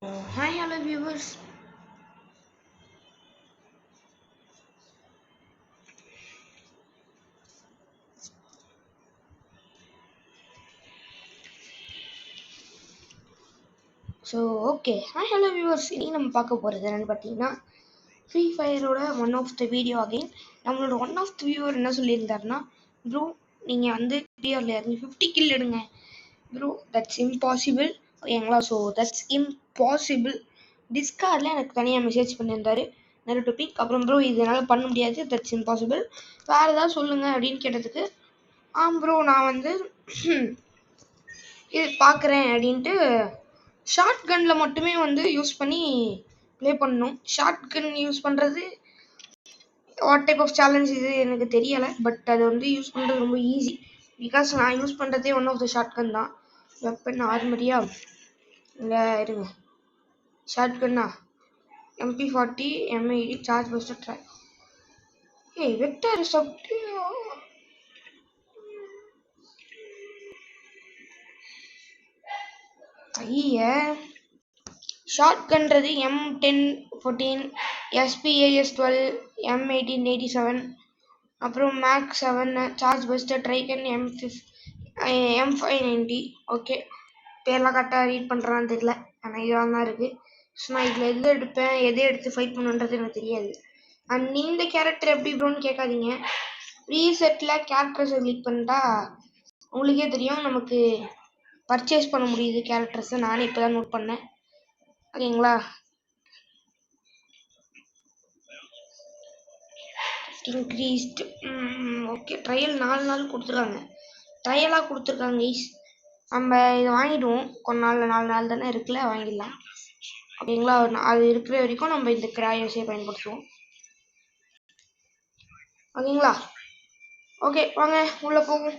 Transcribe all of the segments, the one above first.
Hi, hello viewers. Hi, hello viewers. இன்னைக்கு நம்ம பார்க்க போகிறது என்னன்னு பார்த்தீங்கன்னா ஃப்ரீ ஃபயரோட one of the video again நம்மளோட ஒன் ஆஃப் த வியூவர் என்ன சொல்லியிருந்தாருன்னா ப்ரோ நீங்கள் வந்து கிளியரில் இறங்கி 50 கில் எடுங்க ப்ரோ தட்ஸ் இம்பாசிபிள் ஓகேங்களா. ஸோ தட்ஸ் இம்பாசிபிள் டிஸ்கார்டில் எனக்கு தனியாக மெசேஜ் பண்ணியிருந்தாரு நிறைய டாபிக். அப்புறம் ப்ரோ இதனால் பண்ண முடியாது, தட்ஸ் இம்பாசிபிள், வேறு ஏதாவது சொல்லுங்கள் அப்படின்னு கேட்டதுக்கு ப்ரோ நான் வந்து இது பார்க்குறேன் அப்படின்ட்டு ஷார்ட் கன்னில் மட்டுமே வந்து யூஸ் பண்ணி ப்ளே பண்ணணும். ஷார்ட் கன் யூஸ் பண்ணுறது வாட் டைப் ஆஃப் சேலஞ்ச் இது எனக்கு தெரியலை, பட் அது வந்து யூஸ் பண்ணுறது ரொம்ப ஈஸி. பிகாஸ் நான் யூஸ் பண்ணுறதே one of the short gun தான். வெப்பன் ஆர்மரியா இல்லை இருங்க, ஷார்ட் கன்னா MP40 M80 charge buster try. Vector சப்டி ஐய ஷார்ட் கன்றது M1014 SPAS12 M1887 அப்புறம் mag 7 charge buster Trogon M590. Okay, பேர்லாம் கரெக்டாக ரீட் பண்ணுறான்னு தெரியல, ஆனால் இதெல்லாம் தான் இருக்குது. ஸோ நான் இதில் எது எடுப்பேன் எதை எடுத்து ஃபைட் பண்ணுன்றது எனக்கு தெரியாது. அண்ட் இந்த கேரக்டர் எப்படி ப்ரோன்னு கேட்காதீங்க. ரீசெட்டில் கேரக்டர்ஸை கிளிக் பண்ணிட்டா உங்களுக்கே தெரியும் நமக்கு பர்ச்சேஸ் பண்ண முடியுது கேரக்டர்ஸை. நானே இப்போ தான் நோட் பண்ணேன் ஓகேங்களா. இன்க்ரீஸ்டு ஓகே, ட்ரையல் 4 நாள் கொடுத்துருக்காங்க, ட்ரையலாக கொடுத்துருக்காங்க கைஸ். நம்ம இதை வாங்கிடுவோம், கொஞ்ச நாள் 4 நாள் தானே இருக்குல்ல, வாங்கிடலாம் ஓகேங்களா. அது இருக்கிற வரைக்கும் நம்ம இந்த கிராயஸே பயன்படுத்துவோம் ஓகேங்களா. ஓகே வாங்க உள்ளே போவோம்.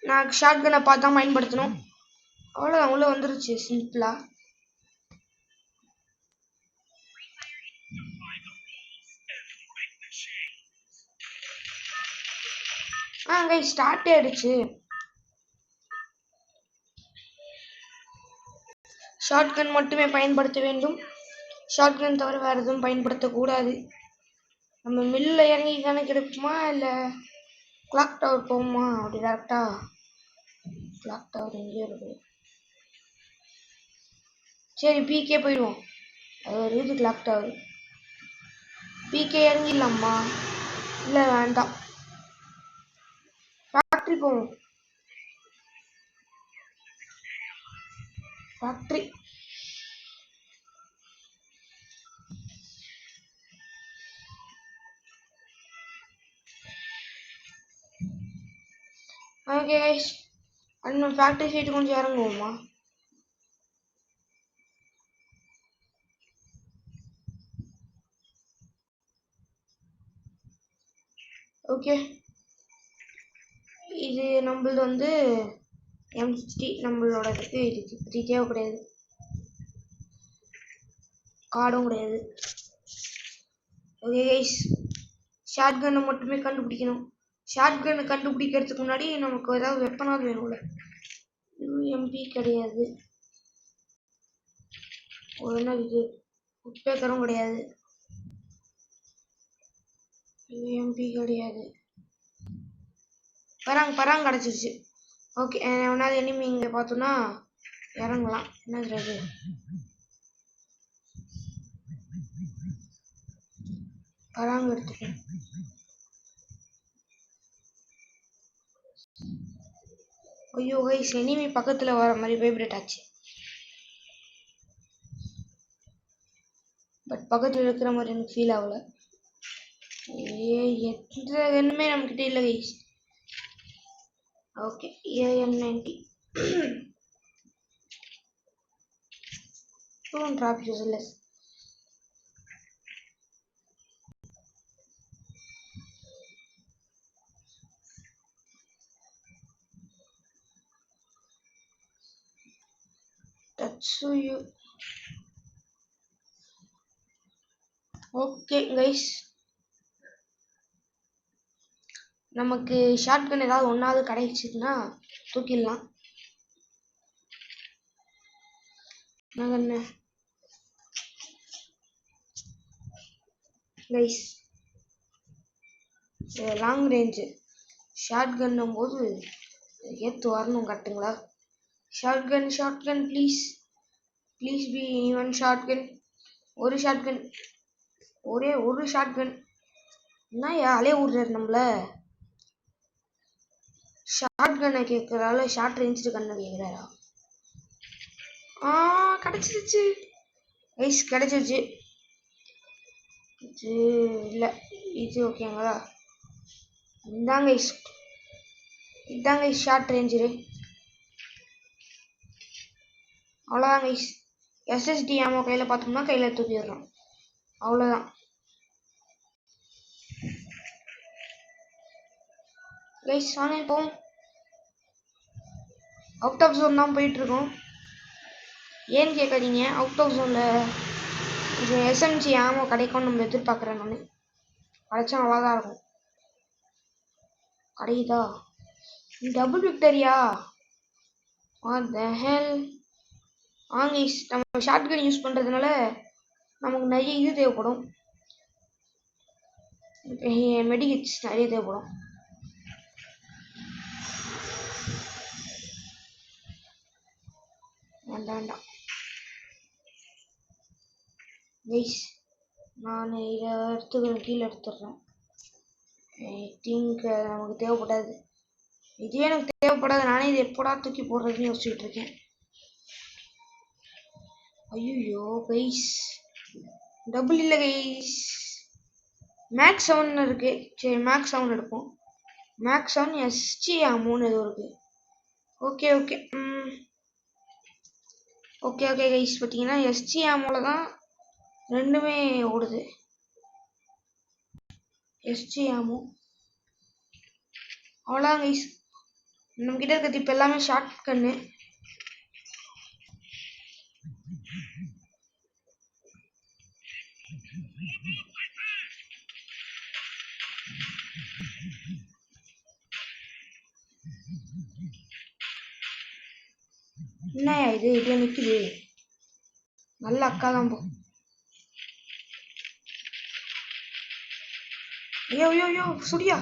நான் ஷார்ட் கன்னை பார்த்து தான் பயன்படுத்தணும், அவ்வளோதான். உள்ளே வந்துருச்சு சிம்பிளாக. கைஸ் ஸ்டார்ட் ஆயிடுச்சு. ஷார்ட் கன் மட்டுமே பயன்படுத்த வேண்டும், ஷார்ட் கன் தவிர வேறு எதுவும் பயன்படுத்தக்கூடாது. நம்ம மில்லில் இறங்கி கணக்கு எடுப்போமா இல்லை கிளாக் டவர் போகுமா? அப்படி டேரக்டா கிளாக் டவர் எங்கேயோ இருக்குது. சரி பிகே போயிடுவோம், அது ஒரு இது கிளாக் டவர். பிகே இறங்கிடலாமா? இல்லை வேண்டாம், ஃபேக்ட்ரி போவோம். ஃபேக்ட்ரி ஓகே கைஸ், அண்ணன் ஃபேக்ட்ரி சைட்டு கொஞ்சம் இறங்குவோமா? ஓகே, இது நம்மளது வந்து M60 நம்மளோட இதுக்கு இது தேவை கிடையாது, கார்டும் கிடையாது. ஓகே கைஸ், ஷார்ட் கன்னை மட்டுமே கண்டுபிடிக்கணும். ஷார்ட் கன்னை கண்டுபிடிக்கிறதுக்கு முன்னாடி நமக்கு ஏதாவது வெப்பனாவது வேணும்ல. UMP கிடையாது, என்ன இது உட்பேக்கரும் கிடையாது, UMP கிடையாது. பராங்க கிடச்சிருச்சு. ஓகே, ஒன்றாவது எனிமி இங்கே பார்த்தோன்னா இறங்கலாம். என்ன இது பராங்க எடுத்துக்கேன். ஐயோ கைஸ், எனிமி பக்கத்தில் வர மாதிரி வைப்ரேட் ஆச்சு, பட் பக்கத்தில் இருக்கிற மாதிரி எனக்கு ஃபீல் ஆகலை. எந்த எண்ணுமே நம்மக்கிட்ட இல்லை guys. Okay, AM90 don't drop useless. Tatsuyu. Okay guys, நமக்கு ஷார்ட் கன் ஏதாவது ஒன்றாவது கிடைச்சிதுன்னா தூக்கிடலாம். என்ன கைஸ், லாங் ரேஞ்சு ஷார்ட் கன்னும் போது ஏற்று வரணும் கரெக்டுங்களா? Short gun please be one short gun. ஒரு ஷார்ட் கன், ஒரே ஒரு ஷார்ட் கன். என்ன அலைய விடுறாரு நம்மள? ஷார்ட் கன்னை கேட்கறால ஷார்ட் ரேஞ்சு கண்ணை கேட்குறாரா? கிடச்சிருச்சு கைஸ், கிடச்சிருச்சு. இது இல்லை, இது ஓகேங்களா? இதாங்க ஷார்ட் ரேஞ்சு. அவ்வளோதான் கைஸ். எஸ்எஸ்டி ஆமோ கையில் பார்த்தோம்னா கையில் தூக்கிடுறோம், அவ்வளோதான். கைஸ் வாங்க இப்போ அவுட் ஆஃப் ஜோன் தான் போயிட்டுருக்கோம். ஏன்னு கேட்காதீங்க, அவுட் ஆஃப் ஜோனில் இது எஸ்எம்ஜி ஆமோ கிடைக்கும்னு நம்ம எதிர்பார்க்குறேன். நான் கிடைச்சா நல்லா தான் இருக்கும். கிடைக்குதா? டபுள் விக்டரியா? வாட் த ஹெல்? நம்ம ஷார்ட் கன் யூஸ் பண்ணுறதுனால நமக்கு நிறைய இது தேவைப்படும், மெடிகிட்ஸ் நிறைய தேவைப்படும். வேண்டாம் கைஸ், நான் இதை எடுத்துக்கிறேன், கீழே எடுத்துடுறேன். ஐ திங்க் நமக்கு தேவைப்படாது, இதுவே எனக்கு தேவைப்படாது. நானே இது எப்படா தூக்கி போடுறதுன்னு யோசிச்சுட்டு இருக்கேன். ஐயோ கைஸ், டபுள் இல்லை கைஸ், மேக்ஸ் 7 இருக்கு. சரி மேக்ஸ் 7 எடுப்போம். மேக்ஸ் 7 எஸ்ஜி ஆமோன்னு ஏதோ இருக்கு. ஓகே கைஸ், பார்த்தீங்கன்னா எஸ்ஜி ஆமோல தான் ரெண்டுமே ஓடுது. எஸ்ஜி ஆமோ அவ்வளோதான் கைஸ். நம்ம கிட்ட இருக்கிறது இப்போ எல்லாமே ஷார்ட் கன்னு. என்னையா இது இப்படியே நிற்குது? நல்ல அக்கா தான் போ. ஐயோ சுடியா.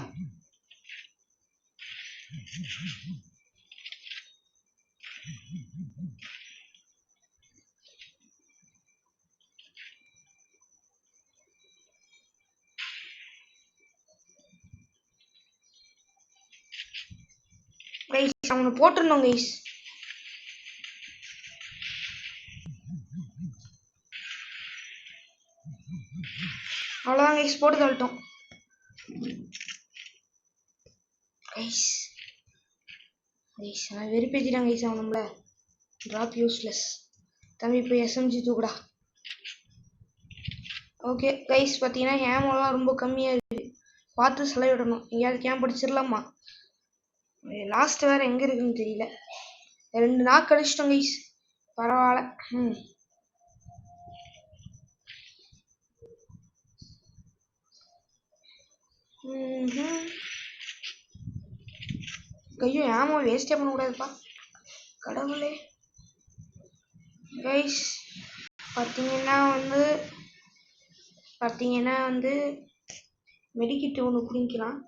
கைஸ் அவனை போட்டுருந்தோம் கைஸ். அவ்வளோதான் கைஸ், போட்டு தள்ளிட்டோம் கைஸ். நான் வெறுப்பேற்றிட்டான் கைஸ் அவன் நம்மள. Drop useless. தம்பி இப்போ எஸ்எம்ஜி தூக்குடா. ஓகே கைஸ், பார்த்தீங்கன்னா ஏமெல்லாம் ரொம்ப கம்மியாக இருக்குது, பார்த்து செலவிடணும். எங்கேயாவது கேம்ப் அடிச்சிடலாமா? லாஸ்ட் வேறு எங்கே இருக்குன்னு தெரியல. 2 நாள் கழிச்சிட்டோம் கைஸ், பரவாயில்ல. ஐயோ ஏமா வேஸ்டே பண்ணக்கூடாதுப்பா கடவுளே. கைஸ் பார்த்தீங்கன்னா வந்து மெடிக்கிட் ஒன்று குடிக்கலாம்,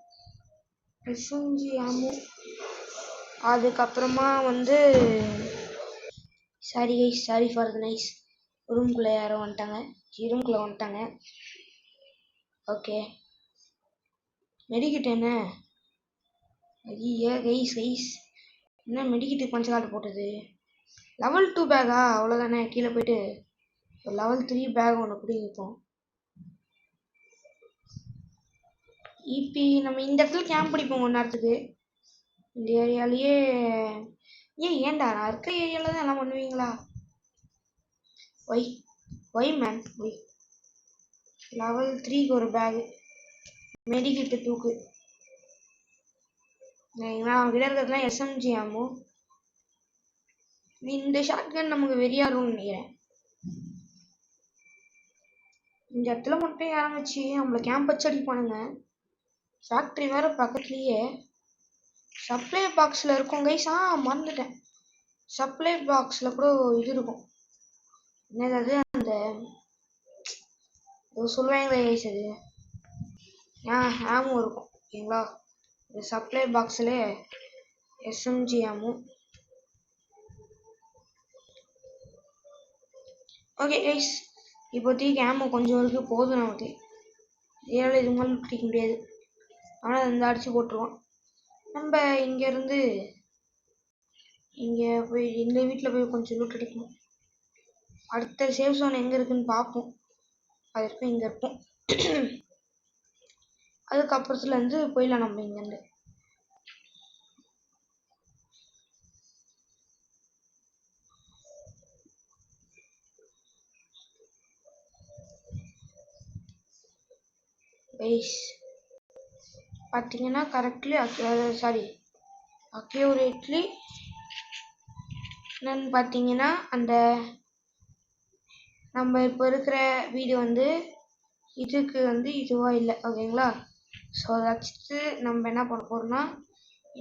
எஸ்எம்ஜி ஆமோ. அதுக்கப்புறமா வந்து sorry guys, sorry for the nice. ரூம்குள்ளே யாரும் வந்துட்டாங்க, ரூம்குள்ளே வந்துட்டாங்க. ஓகே மெடிக்கிட் என்ன? ஐயா கைஸ் என்ன மெடிக்கிட்டு பஞ்சகாட்டு போட்டது? லெவல் 2 பேக்கா? அவ்வளோதானே, கீழே போயிட்டு லெவல் 3 பேக் ஒன்று பிடிப்போம். இப்போ நம்ம இந்த இடத்துல கேம்ப் பிடிப்போம் 1 நேரத்துக்கு. இந்த ஏரியாலேயே ஏன்டா நான் இருக்க ஏரியாவில் தான் எல்லாம் பண்ணுவீங்களா? Why man why. லெவல் 3க்கு ஒரு பேகு, மெடிக்கிட்டு தூக்கு. நான் கிட்ட இருக்கிறதுலாம் எஸ்எம்ஜி ஆமோ. இந்த ஷார்ட் கன் நமக்கு வெறியாரும்னு நினைக்கிறேன். இந்த இடத்துல மட்டும் ஆரம்பிச்சு நம்மளை கேம்ப் வச்சு அடிப்பானுங்க. ஃபேக்ட்ரி வேறு பக்கத்துலேயே. சப்ளை பாக்ஸில் இருக்கும் கைஸ். மறந்துட்டேன், சப்ளை பாக்ஸில் கூட இது இருக்கும். என்னது அந்த சொல்லுவாங்களே கைஸ் அது ஆமும் இருக்கும் ஓகேங்களா. இந்த சப்ளை பாக்ஸில் எஸ்எம்ஜி ஆமு. ஓகே கைஸ், இப்போதைக்கு ஆமு கொஞ்சம் இருக்கு, போதும் நமக்கு. ஏழை இது மாதிரி பிடிக்க முடியாது, ஆனால் அந்த அடிச்சு போட்டுருவோம். நம்ம இங்கேருந்து இங்கே போய் இந்த வீட்டில் போய் கொஞ்சம் லூட் அடிக்கணும். அடுத்த சேஃப் ஜோன் எங்கே இருக்குன்னு பார்ப்போம். அது இருக்கும், இங்கே இருக்கும். அதுக்கப்புறத்துலேருந்து போயிடலாம் நம்ம இங்கேருந்து. கைஸ் பார்த்தீங்கன்னா கரெக்ட்லி அக்யூரேட்லி என்னன்னு பார்த்தீங்கன்னா அந்த நம்ம இப்போ இருக்கிற வீடு வந்து இதுக்கு வந்து இதுவாக இல்லை ஓகேங்களா. ஸோ அதை வச்சுட்டு நம்ம என்ன பண்ண போகிறோம்னா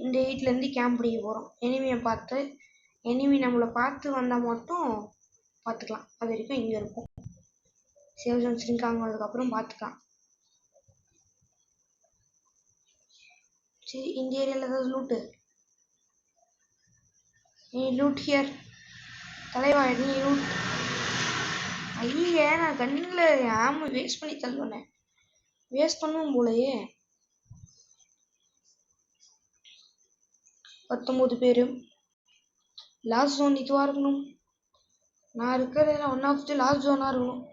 இந்த வீட்டிலேருந்து கேம்ப் பிடிக்க போகிறோம். எனிமியை பார்த்து எனிமி நம்மளை பார்த்து வந்தால் மட்டும் பார்த்துக்கலாம். அது வரைக்கும் இங்கே இருக்கும். சேவ் ஜோன் ஸ்ட்ரிங்க் ஆனதுக்கப்புறம் பார்த்துக்கலாம். சரி, இந்த ஏரியாவில் ஏதாவது லூட்டு? நீ லூட் ஹியர் தலைவா, நீ லூட். ஐயே, நான் கண்ணில் ஆம வேஸ்ட் பண்ணி தள்ளுவேன். வேஸ்ட் பண்ணுவோம் போலயே. 19 பேர். லாஸ்ட் ஜோன் இதுவாக இருக்கணும். நான் இருக்கிறதுல ஒன் ஆஃப் தி லாஸ்ட் ஜோனாக இருக்கணும்.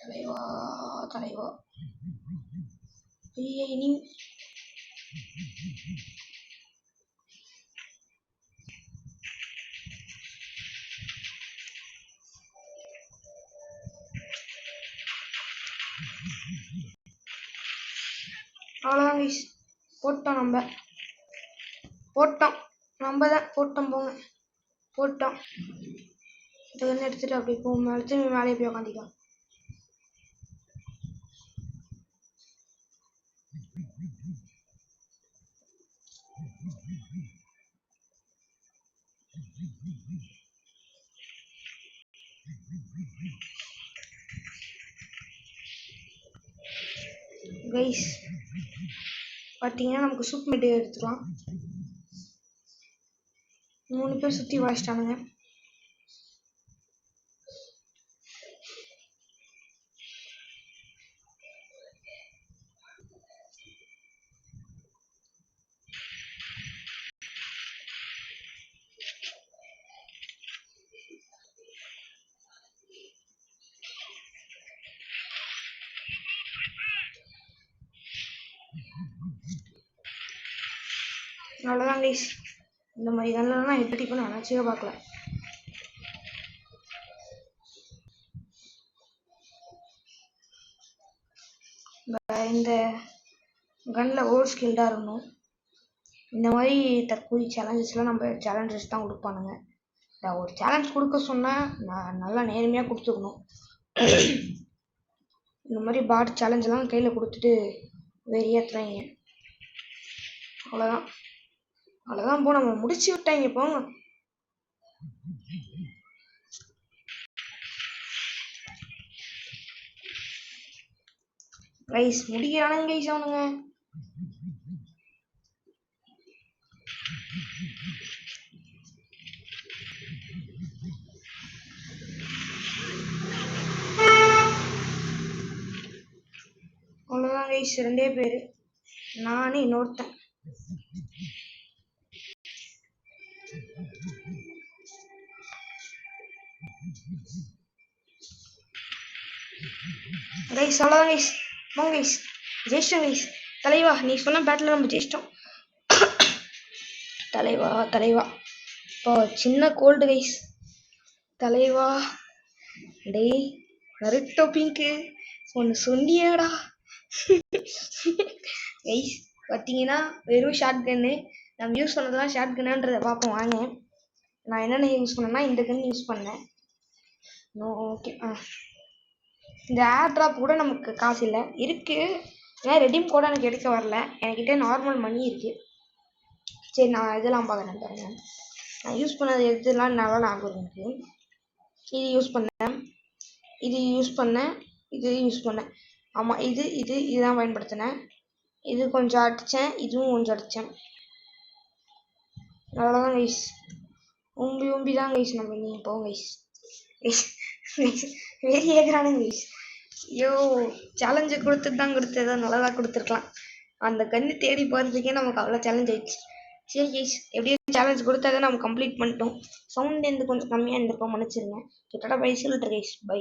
தலைவா தலைவா. ஐயே, இனி அவ்வளோதான் கைஸ், போட்டோம் நம்ம தான் போட்டோம். போங்க, போட்டோம். இது வந்து எடுத்துட்டு அப்படி போகும், திரும்பி மேலே போய் உக்காந்திக்கலாம். கைஸ் பார்த்தீங்கன்னா நமக்கு சூப் மெட்டு எடுத்துக்கலாம். 3 பேர் சுற்றி வாசிட்டானுங்க. அவ்வளோதான் கைஸ், இந்த மாதிரி கன்லாம் எப்படி பண்ண நினச்சியே பார்க்கல. இந்த கன்னில் ஓவர் ஸ்கில்டாக இருக்கணும். இந்த மாதிரி தற்கூரி சேலஞ்சஸ்லாம் நம்ம சேலஞ்சஸ் தான் கொடுப்பானுங்க. ஒரு சேலஞ்ச் கொடுக்க சொன்னால் நான் நல்லா நேர்மையாக கொடுத்துக்கணும். இந்த மாதிரி பாட் சேலஞ்செல்லாம் கையில் கொடுத்துட்டு வெறியேற்றுறாங்க. அவ்வளோதான் போ, நம்ம முடிச்சு விட்டாங்க. போங்க. கைஸ் முடிக்கிறானுங்க கைஸ் அவனுங்க. அவ்வளோதான் கைஸ், 2 பேர், நானு இன்னொருத்தன். கைஸ் அவ்வளோதான் கைஸ். வாங்க கைஸ், ஜெயிச்சிட்டோம் கைஸ். தலைவா, நீ சொன்ன பேட்டில் நம்ம ஜெயிச்சிட்டோம். தலைவா இப்போ சின்ன கோல்டு கைஸ். தலைவா, டேய் நருட்டோ பிங்க்கு ஒன்று சொன்னியேடா. கைஸ் பார்த்தீங்கன்னா வெறும் ஷார்ட் கன்னு. நம்ம யூஸ் பண்ணதெல்லாம் ஷார்ட் கன்னுன்றதை பார்ப்போம் வாங்க. நான் என்னென்ன யூஸ் பண்ணேன்னா இந்த கன் யூஸ் பண்ணேன். ஓகே, இந்த ஏர் ட்ராப் கூட நமக்கு காசு இல்லை இருக்குது. ஏன்னா ரெடீம் கூட எனக்கு எடுக்க வரல. என்கிட்ட நார்மல் மணி இருக்குது. சரி, நான் இதெல்லாம் பார்க்குறேன் பாருங்க. நான் யூஸ் பண்ணது எடுத்துலாம் நல்லா ஞாபகம் எனக்கு. இது யூஸ் பண்ணேன், இது யூஸ் பண்ணேன், இது யூஸ் பண்ணேன். ஆமாம், இதுதான் பயன்படுத்தினேன். இது கொஞ்சம் அடித்தேன், இதுவும் கொஞ்சம் அடித்தேன். அவ்வளோதான் கைஸ். உம்பி தான் கைஸ். நம்ம நீ போங்க கைஸ். வெறி ஏற்கிறானுங்க கைஸ். ஐயோ, சேலஞ்சு கொடுத்ததோ நல்லதாக கொடுத்துருக்கலாம். அந்த கன்று தேடி போகிறதுக்கே நமக்கு அவ்வளோ சேலஞ்ச் ஆயிடுச்சு. சரி கைஸ், எப்படியோ சேலஞ்ச் கொடுத்தாதான் நம்ம கம்ப்ளீட் பண்ணிட்டோம். சவுண்ட் கொஞ்சம் கம்மியாக இருந்திருக்கோம், மன்னிச்சிருங்க. கிட்டத்தட்ட பை சொல்லிட்டு கைஸ். பை.